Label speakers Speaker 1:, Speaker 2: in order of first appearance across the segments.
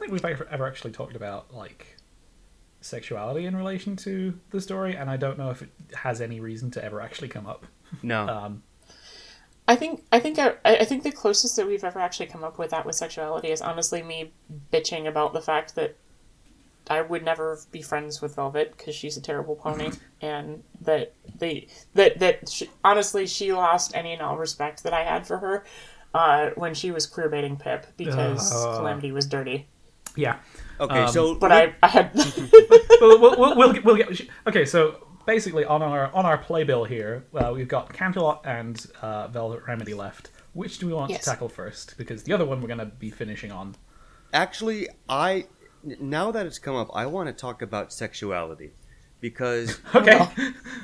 Speaker 1: think we've ever actually talked about like sexuality in relation to the story, and I don't know if it has any reason to ever actually come up.
Speaker 2: No.
Speaker 3: I think the closest that we've ever actually come up with that with sexuality is honestly me bitching about the fact that I would never be friends with Velvet because she's a terrible pony, and that honestly she lost any and all respect that I had for her when she was queerbaiting Pip because Calamity was dirty.
Speaker 1: Yeah.
Speaker 2: Okay,
Speaker 3: but I had.
Speaker 1: we'll get. Okay, so basically on our playbill here, we've got Canterlot and Velvet Remedy left. Which do we want to tackle first? Because the other one we're going to be finishing on.
Speaker 2: Actually, now that it's come up, I want to talk about sexuality. Because
Speaker 1: okay,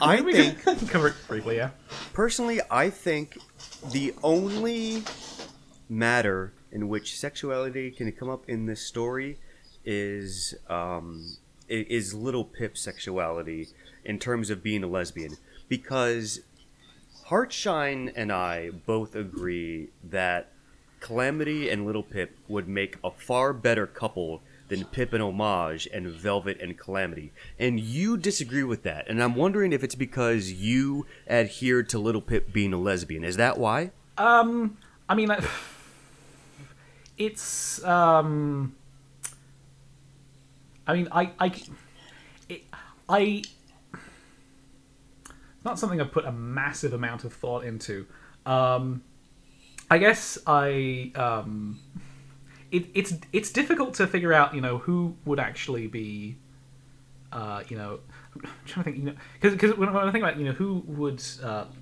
Speaker 2: I think...
Speaker 1: cover it briefly, yeah.
Speaker 2: Personally, I think the only matter in which sexuality can come up in this story is Little Pip's sexuality in terms of being a lesbian. Because Heartshine and I both agree that Calamity and Little Pip would make a far better couple than Pip and Homage and Velvet and Calamity. And you disagree with that. And I'm wondering if it's because you adhere to Little Pip being a lesbian. Is that why?
Speaker 1: I mean, it's... I mean, not something I've put a massive amount of thought into. I guess it's difficult to figure out, who would actually be, I'm trying to think, because when I think about, who would,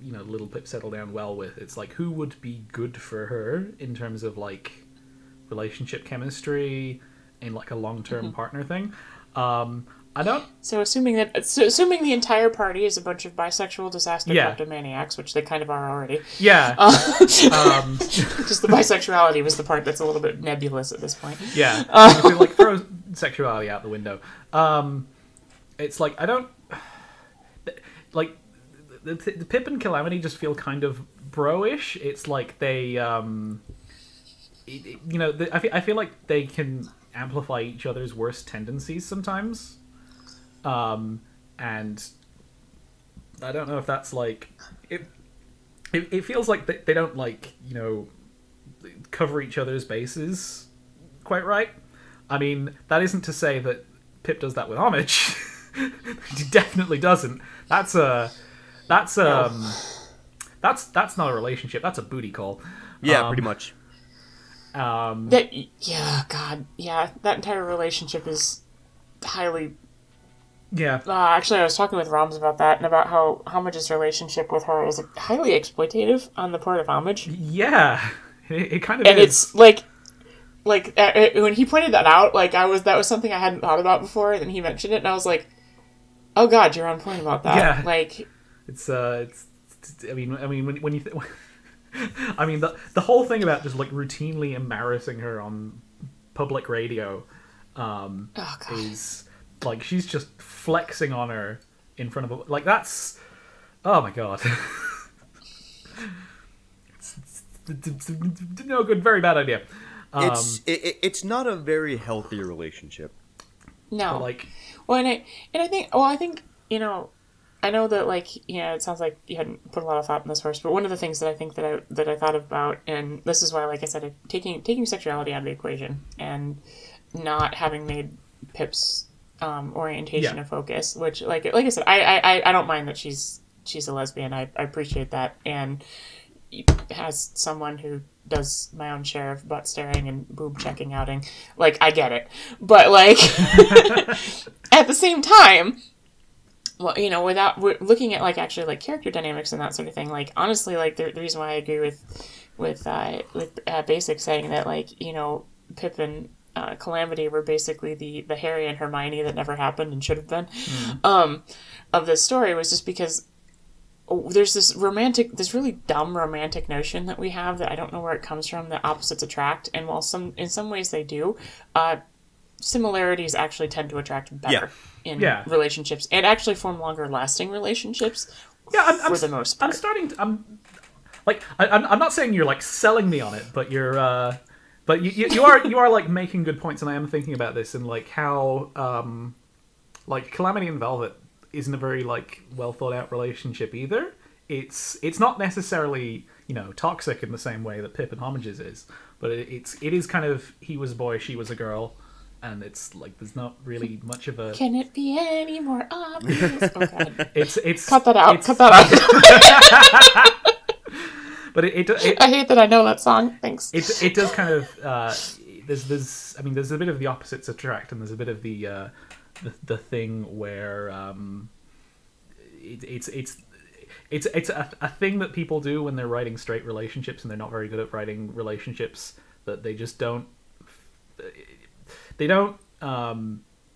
Speaker 1: Little Pip settle down well with, it's like, who would be good for her in terms of, like, relationship chemistry and, like, a long-term partner thing. I don't...
Speaker 3: So assuming the entire party is a bunch of bisexual disaster kleptomaniacs, which they kind of are already.
Speaker 1: Yeah.
Speaker 3: Just the bisexuality was the part that's a little bit nebulous at this point.
Speaker 1: Yeah. If we, like, throw sexuality out the window. It's like, I don't... Like, the Pip and Calamity just feel kind of bro-ish. It's like they... I feel like they can amplify each other's worst tendencies sometimes. And I don't know if that's like it feels like they don't like cover each other's bases quite right. I mean, that isn't to say that Pip does that with Homage. He definitely doesn't. That's not a relationship. That's a booty call.
Speaker 2: Yeah, pretty much.
Speaker 3: That entire relationship is highly.
Speaker 1: Yeah.
Speaker 3: Actually, I was talking with Roms about that and about how Homage's relationship with her is highly exploitative on the part of Homage.
Speaker 1: Yeah, it kind of
Speaker 3: and
Speaker 1: is.
Speaker 3: And it's like when he pointed that out, like that was something I hadn't thought about before, and then he mentioned it, and I was like, "Oh God, you're on point about that."
Speaker 1: Yeah.
Speaker 3: Like,
Speaker 1: it's. I mean, when you. I mean, the whole thing about just like routinely embarrassing her on public radio, is. Like, she's just flexing on her in front of... Like, that's... Oh, my God. it's no good, very bad idea.
Speaker 2: It's not a very healthy relationship.
Speaker 3: No.
Speaker 1: But, like...
Speaker 3: Well, I think, I know that, like, it sounds like you hadn't put a lot of thought in this first, but one of the things that I think that I thought about, and this is why, like I said, taking sexuality out of the equation and not having made Pip's orientation a focus, which like I said, I don't mind that she's a lesbian. I appreciate that, and as someone who does my own share of butt staring and boob checking outing, like, I get it, but like at the same time, well, without looking at like actually like character dynamics and that sort of thing, like honestly, like the reason why I agree with Basic saying that, like, Pip and Calamity were basically the Harry and Hermione that never happened and should have been of this story was just because there's this really dumb romantic notion that we have that I don't know where it comes from, that opposites attract, and while in some ways they do, similarities actually tend to attract better in relationships and actually form longer lasting relationships for the most part.
Speaker 1: I'm not saying you're like selling me on it, but you're But you are like making good points, and I am thinking about this and like how like Calamity and Velvet isn't a very like well thought out relationship either. It's not necessarily, you know, toxic in the same way that Pip and Homages is, but it is kind of he was a boy, she was a girl, and it's like there's not really much of a.
Speaker 3: Can it be any more obvious? Oh God.
Speaker 1: It's
Speaker 3: cut that out. Cut that out.
Speaker 1: But
Speaker 3: I hate that I know that song. Thanks.
Speaker 1: It does kind of there's I mean there's a bit of the opposites attract, and there's a bit of the thing where it's a thing that people do when they're writing straight relationships, and they're not very good at writing relationships that they just don't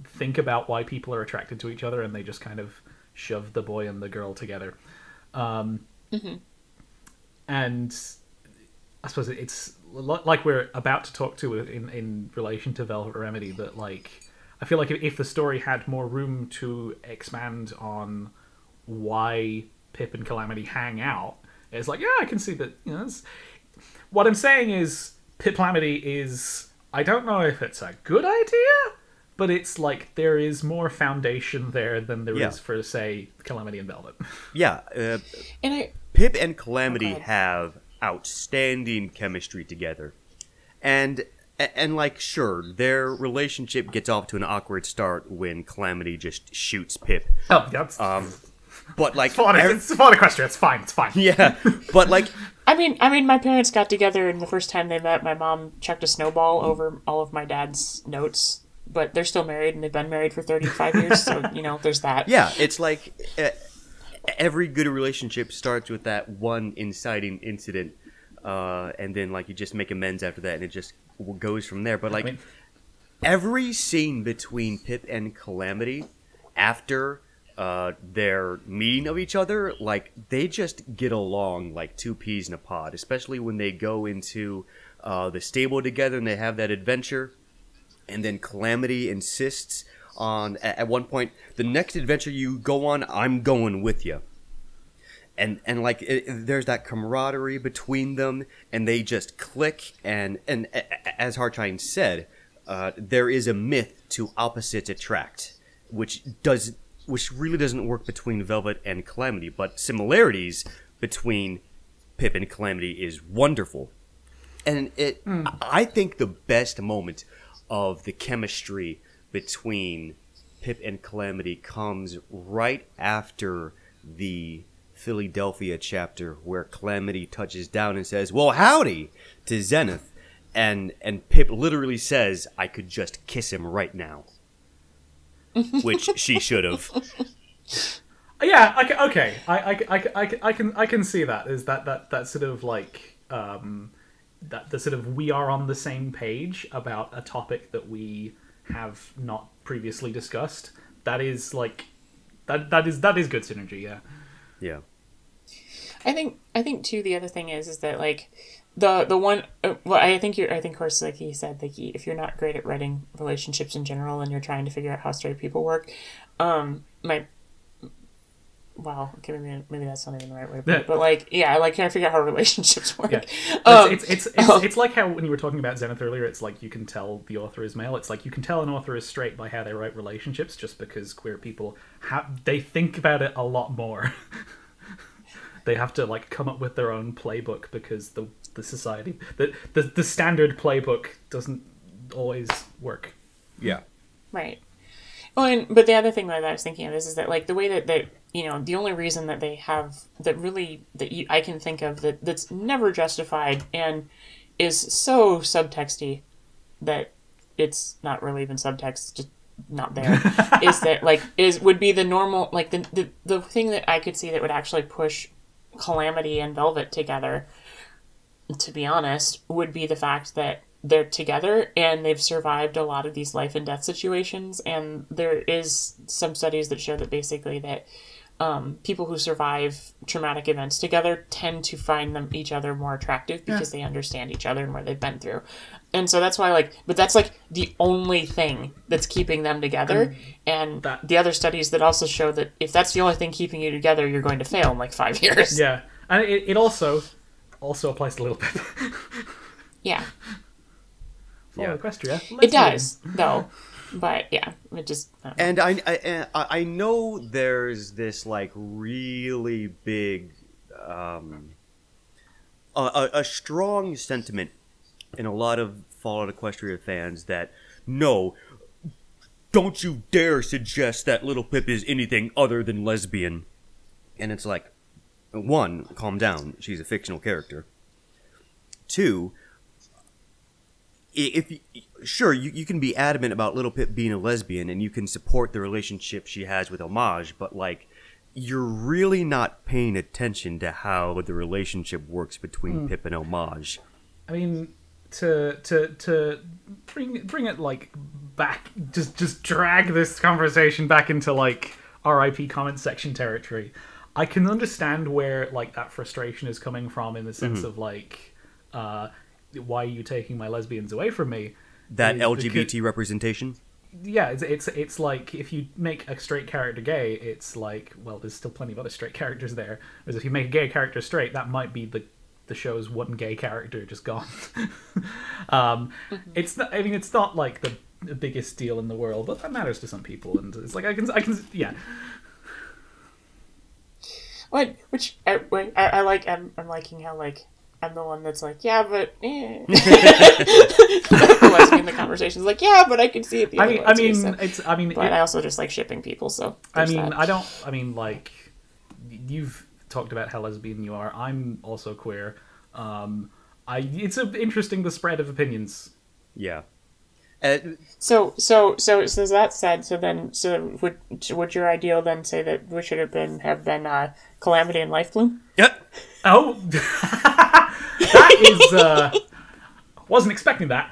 Speaker 1: think about why people are attracted to each other, and they just kind of shove the boy and the girl together. And I suppose it's like we're about to talk to in relation to Velvet Remedy, but like I feel like if the story had more room to expand on why Pip and Calamity hang out, it's like, yeah, I can see that, you know, what I'm saying is Pip Calamity is, I don't know if it's a good idea, but it's like there is more foundation there than there is for, say, Calamity and Velvet.
Speaker 2: Yeah. Pip and Calamity have outstanding chemistry together. And like, sure, their relationship gets off to an awkward start when Calamity just shoots Pip.
Speaker 1: Oh, that's...
Speaker 2: but like...
Speaker 1: It's fun Equestria, it's fine.
Speaker 2: Yeah, but like...
Speaker 3: I mean, my parents got together, and the first time they met, my mom chucked a snowball over all of my dad's notes. But they're still married, and they've been married for 35 years, so, you know, there's that.
Speaker 2: Yeah, it's like... every good relationship starts with that one inciting incident, and then like you just make amends after that, and it just goes from there. But like every scene between Pip and Calamity after their meeting of each other, like they just get along like two peas in a pod. Especially when they go into the stable together and they have that adventure, and then Calamity insists on at one point, the next adventure you go on, I'm going with you. And like there's that camaraderie between them, and they just click. And as Heartshine said, there is a myth to opposites attract, which really doesn't work between Velvet and Calamity, but similarities between Pip and Calamity is wonderful. And I think the best moment of the chemistry between Pip and Calamity comes right after the Philadelphia chapter, where Calamity touches down and says, "Well, howdy," to Zenith, and Pip literally says, "I could just kiss him right now," which she should have.
Speaker 1: Yeah, okay. I can see that. Is that sort of like that the sort of we are on the same page about a topic that we have not previously discussed. That is like that is good synergy. Yeah.
Speaker 3: I think too, the other thing is that like the one well I think of course, like he said, like if you're not great at writing relationships in general and you're trying to figure out how straight people work, maybe that's not even the right way to put it, but like, yeah, like, can I figure out how relationships work?
Speaker 1: Yeah. It's like how when you were talking about Zenith earlier, it's like you can tell the author is male. It's like you can tell an author is straight by how they write relationships, just because queer people they think about it a lot more. They have to like come up with their own playbook, because the society the standard playbook doesn't always work.
Speaker 2: Yeah.
Speaker 3: Right. Well, but the other thing that I was thinking of is that like the way that you know, the only reason that they have I can think of that's never justified and is so subtexty that it's not really even subtext, just not there, is that like would be the normal, like the thing that I could see that would actually push Calamity and Velvet together, to be honest, would be the fact that they're together and they've survived a lot of these life and death situations, and there is some studies that show that basically that people who survive traumatic events together tend to find each other more attractive, because they understand each other and what they've been through. And so that's why, but that's like the only thing that's keeping them together. And the other studies that also show that if that's the only thing keeping you together, you're going to fail in like 5 years.
Speaker 1: Yeah. And it also applies to Littlepip.
Speaker 3: Yeah.
Speaker 1: Follow Equestria.
Speaker 3: It does, though. But yeah, it just.
Speaker 2: And I know there's this like really big, a strong sentiment in a lot of Fallout Equestria fans that no, don't you dare suggest that Littlepip is anything other than lesbian. And it's like, one, calm down. She's a fictional character. Two, sure, you can be adamant about Littlepip being a lesbian and you can support the relationship she has with Homage, but like, you're really not paying attention to how the relationship works between Pip and Homage.
Speaker 1: I mean, to bring it like back, just drag this conversation back into like RIP comment section territory. I can understand where like that frustration is coming from in the sense of like, why are you taking my lesbians away from me?
Speaker 2: That LGBT representation?
Speaker 1: Yeah, it's like if you make a straight character gay, it's like, well, there's still plenty of other straight characters there. Whereas if you make a gay character straight, that might be the show's one gay character just gone. It's not, I mean, it's not like the biggest deal in the world, but that matters to some people, and it's like I can yeah.
Speaker 3: What? Which I like. I'm liking how like I'm the one that's like, yeah, but the lesbian in the conversation is like, yeah, but I can see it. The other way, so. But I also just like shipping people. So
Speaker 1: I mean, that. Like you've talked about how lesbian you are. I'm also queer. It's interesting the spread of opinions.
Speaker 2: Yeah.
Speaker 3: So that said, so would your ideal then say that we should have been Calamity and Lifebloom?
Speaker 2: Yep.
Speaker 1: Oh, that is wasn't expecting that.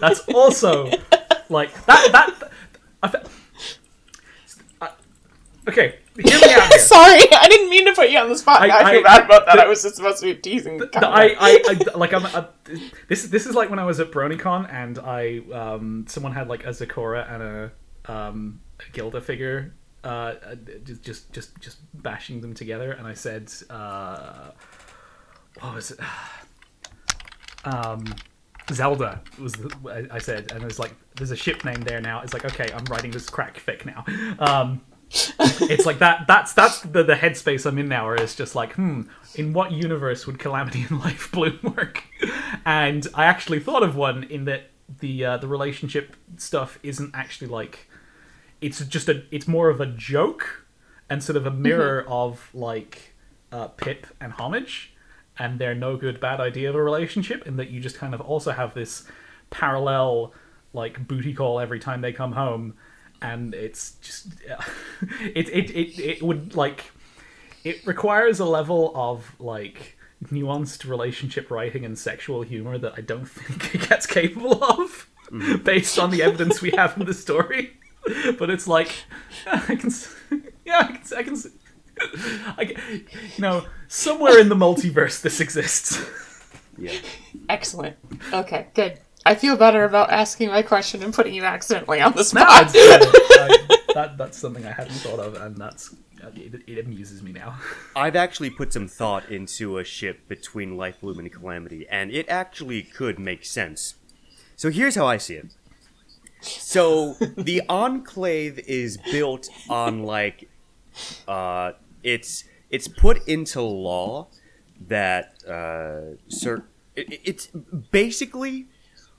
Speaker 1: That's also like that. Okay, hear me out here.
Speaker 3: Sorry, I didn't mean to put you on the spot. I feel bad about that. I was just supposed to be teasing.
Speaker 1: This is like when I was at BronyCon and someone had like a Zecora and a Gilda figure, just bashing them together, and I said, what was it? Zelda was I said, and it's like there's a ship name there now. It's like, okay, I'm writing this crack fic now. It's like that's the headspace I'm in now, where it's just like, in what universe would Calamity and Lifebloom work? And I actually thought of one in that the relationship stuff isn't actually like, it's more of a joke and sort of a mirror of like Pip and Homage and their no good bad idea of a relationship, in that you just kind of also have this parallel like booty call every time they come home. And it's just it would like, it requires a level of like nuanced relationship writing and sexual humor that I don't think it gets capable of based on the evidence we have in the story. But it's like, I can somewhere in the multiverse this exists.
Speaker 2: Yeah.
Speaker 3: Excellent. Okay, good. I feel better about asking my question and putting you accidentally on the spot.
Speaker 1: That's something I hadn't thought of, and it amuses me now.
Speaker 2: I've actually put some thought into a ship between Lifebloom and Calamity, and it actually could make sense. So here's how I see it. So the Enclave is built on like, it's put into law that it's basically,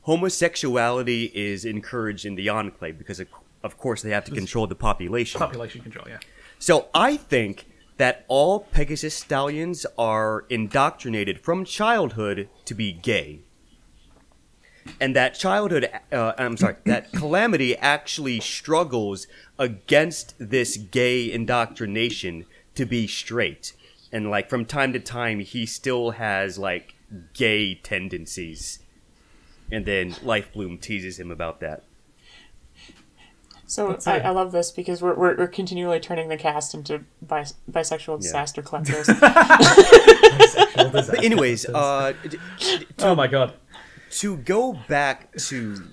Speaker 2: homosexuality is encouraged in the Enclave because, of course, they have to control the population.
Speaker 1: Population control, yeah.
Speaker 2: So I think that all Pegasus stallions are indoctrinated from childhood to be gay. And that that Calamity actually struggles against this gay indoctrination to be straight. And, like, from time to time, he still has, like, gay tendencies. And then Lifebloom teases him about that.
Speaker 3: So I love this because we're continually turning the cast into bisexual disaster collectors.
Speaker 2: Bisexual disaster. But anyways,
Speaker 1: oh my god.
Speaker 2: To go back to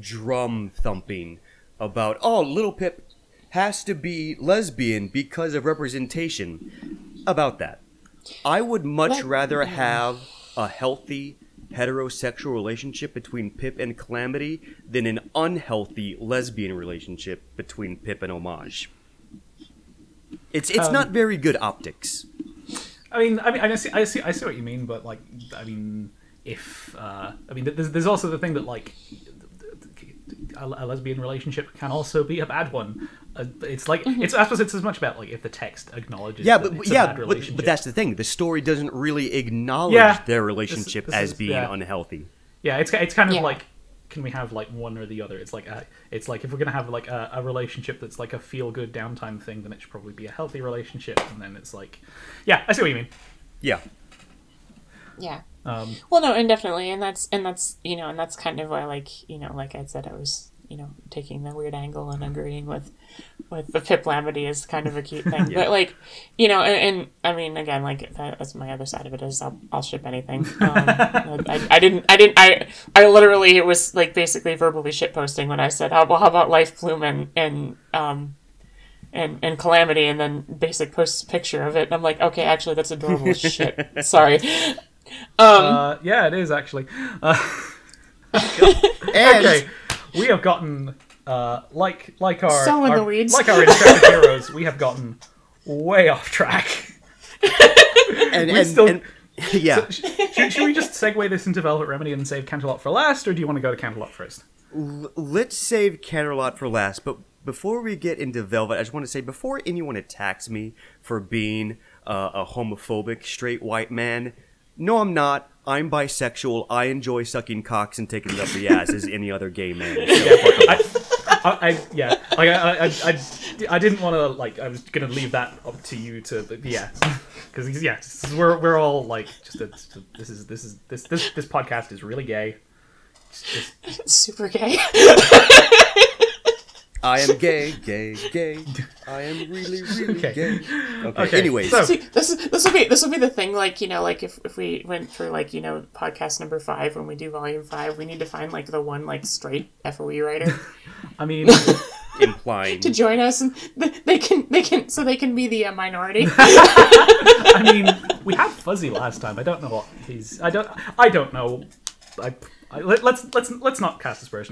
Speaker 2: drum thumping about, oh, Littlepip has to be lesbian because of representation. About that, I would much rather have a healthy heterosexual relationship between Pip and Calamity than an unhealthy lesbian relationship between Pip and Homage. It's not very good optics.
Speaker 1: I see what you mean, but like, I mean, if there's also the thing that like a lesbian relationship can also be a bad one. It's like I suppose it's as much about like if the text acknowledges that it's a bad relationship.
Speaker 2: But that's the thing. The story doesn't really acknowledge their relationship as being unhealthy.
Speaker 1: Yeah, it's kind of like, can we have like one or the other? It's like if we're gonna have like a relationship that's like a feel good downtime thing, then it should probably be a healthy relationship. And then it's like, yeah, I see what you mean.
Speaker 2: Yeah.
Speaker 3: Yeah. Well, no, and definitely, and that's and that's kind of why, like like I said, I was taking the weird angle and agreeing with the Pip Calamity is kind of a cute thing, but like and I mean, again, like that's my other side of it is I'll ship anything. I literally, it was like basically verbally shit posting when I said, how about Life Bloom and Calamity, and then Basic posts a picture of it, and I'm like, okay, actually that's adorable as shit. Sorry.
Speaker 1: Yeah, it is actually. Okay, we have gotten like our
Speaker 3: so in the weeds.
Speaker 1: Like our intrepid heroes, we have gotten way off track.
Speaker 2: Yeah.
Speaker 1: So, should we just segue this into Velvet Remedy and save Canterlot for last, or do you want to go to Canterlot first?
Speaker 2: Let's save Canterlot for last, but before we get into Velvet, I just want to say, before anyone attacks me for being a homophobic straight white man, no, I'm not. I'm bisexual. I enjoy sucking cocks and taking it up the ass as any other gay man. So
Speaker 1: I didn't want to, like, I was gonna leave that up to you to, because we're all like, this podcast is really gay.
Speaker 3: Super gay.
Speaker 2: I am gay. I am really gay. Okay. Anyways,
Speaker 1: so,
Speaker 3: see, this will be the thing. Like like if we went through like podcast number 5 when we do volume 5, we need to find like the one like straight FOE writer.
Speaker 1: I mean,
Speaker 2: implying
Speaker 3: to join us, and they can be the minority.
Speaker 1: I mean, we had Fuzzy last time. I don't know what he's. I don't know. Let's not cast aspersions.